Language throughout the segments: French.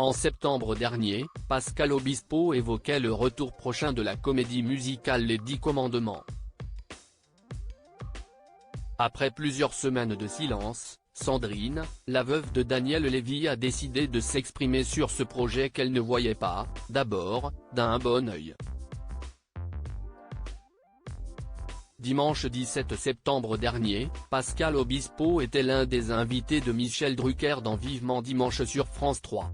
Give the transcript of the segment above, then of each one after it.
En septembre dernier, Pascal Obispo évoquait le retour prochain de la comédie musicale Les 10 Commandements. Après plusieurs semaines de silence, Sandrine, la veuve de Daniel Lévy a décidé de s'exprimer sur ce projet qu'elle ne voyait pas, d'abord, d'un bon œil. Dimanche 17 septembre dernier, Pascal Obispo était l'un des invités de Michel Drucker dans Vivement Dimanche sur France 3.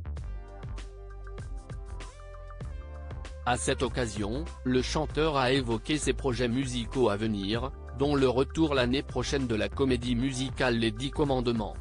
À cette occasion, le chanteur a évoqué ses projets musicaux à venir, dont le retour l'année prochaine de la comédie musicale Les 10 Commandements.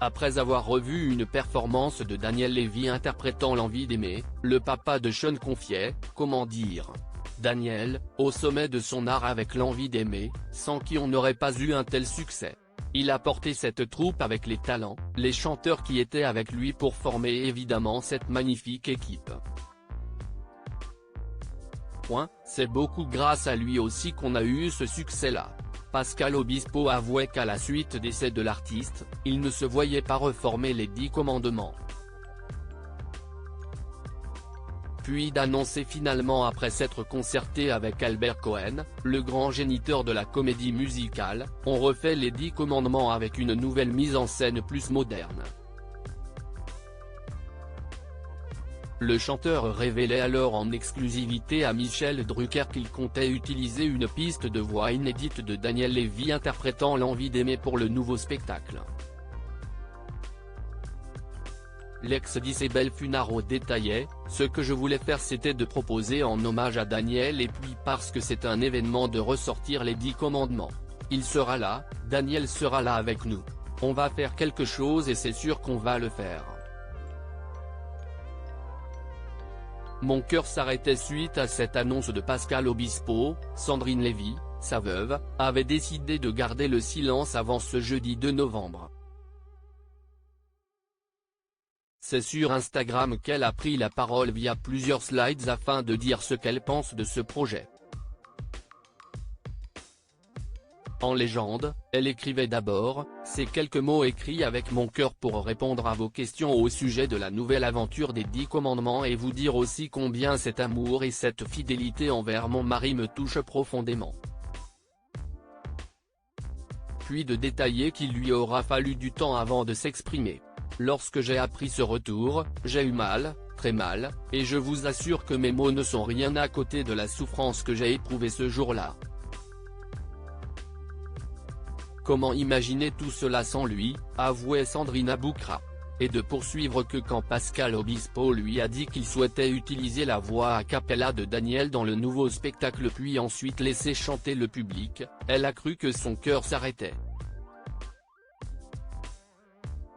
Après avoir revu une performance de Daniel Lévy interprétant L'envie d'aimer, le papa de Sean confiait, comment dire, Daniel, au sommet de son art avec L'envie d'aimer, sans qui on n'aurait pas eu un tel succès. Il a porté cette troupe avec les talents, les chanteurs qui étaient avec lui pour former évidemment cette magnifique équipe. C'est beaucoup grâce à lui aussi qu'on a eu ce succès-là. Pascal Obispo avouait qu'à la suite des décès de l'artiste, il ne se voyait pas reformer les 10 commandements. Puis d'annoncer finalement après s'être concerté avec Albert Cohen, le grand géniteur de la comédie musicale, on refait les 10 commandements avec une nouvelle mise en scène plus moderne. Le chanteur révélait alors en exclusivité à Michel Drucker qu'il comptait utiliser une piste de voix inédite de Daniel Lévy interprétant L'envie d'aimer pour le nouveau spectacle. L'ex d'Isabelle Funaro détaillait, ce que je voulais faire c'était de proposer en hommage à Daniel et puis parce que c'est un événement de ressortir les 10 commandements. Il sera là, Daniel sera là avec nous. On va faire quelque chose et c'est sûr qu'on va le faire. Mon cœur s'arrêtait suite à cette annonce de Pascal Obispo. Sandrine Lévy, sa veuve, avait décidé de garder le silence avant ce jeudi 2 novembre. C'est sur Instagram qu'elle a pris la parole via plusieurs slides afin de dire ce qu'elle pense de ce projet. En légende, elle écrivait d'abord, ces quelques mots écrits avec mon cœur pour répondre à vos questions au sujet de la nouvelle aventure des 10 commandements et vous dire aussi combien cet amour et cette fidélité envers mon mari me touchent profondément. Puis de détailler qu'il lui aura fallu du temps avant de s'exprimer. Lorsque j'ai appris ce retour, j'ai eu mal, très mal, et je vous assure que mes mots ne sont rien à côté de la souffrance que j'ai éprouvée ce jour-là. Comment imaginer tout cela sans lui, avouait Sandrine Aboukra. Et de poursuivre que quand Pascal Obispo lui a dit qu'il souhaitait utiliser la voix a cappella de Daniel dans le nouveau spectacle puis ensuite laisser chanter le public, elle a cru que son cœur s'arrêtait.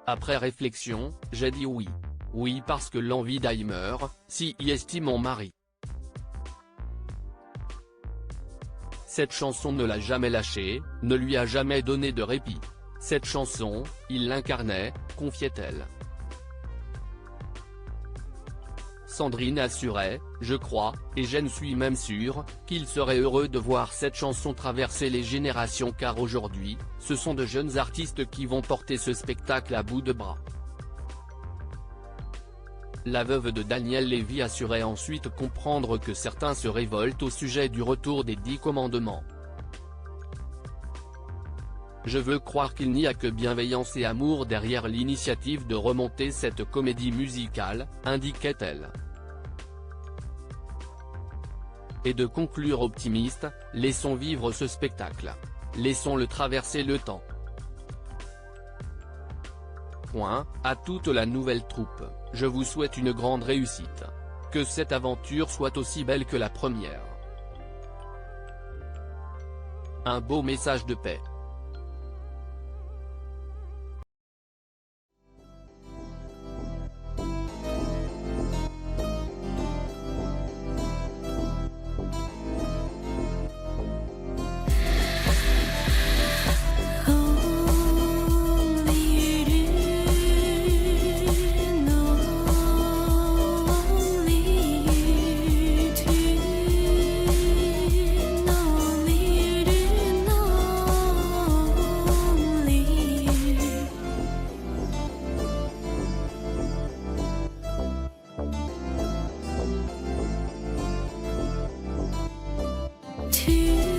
Après réflexion, j'ai dit oui. Oui parce que l'envie d'Aimer, si y estime mon mari. Cette chanson ne l'a jamais lâché, ne lui a jamais donné de répit. Cette chanson, il l'incarnait, confiait-elle. Sandrine assurait, je crois, et je ne suis même sûr, qu'il serait heureux de voir cette chanson traverser les générations car aujourd'hui, ce sont de jeunes artistes qui vont porter ce spectacle à bout de bras. La veuve de Daniel Lévy assurait ensuite comprendre que certains se révoltent au sujet du retour des 10 commandements. Je veux croire qu'il n'y a que bienveillance et amour derrière l'initiative de remonter cette comédie musicale, indiquait-elle. Et de conclure optimiste, laissons vivre ce spectacle. Laissons-le traverser le temps. À toute la nouvelle troupe, je vous souhaite une grande réussite. Que cette aventure soit aussi belle que la première. Un beau message de paix. 去。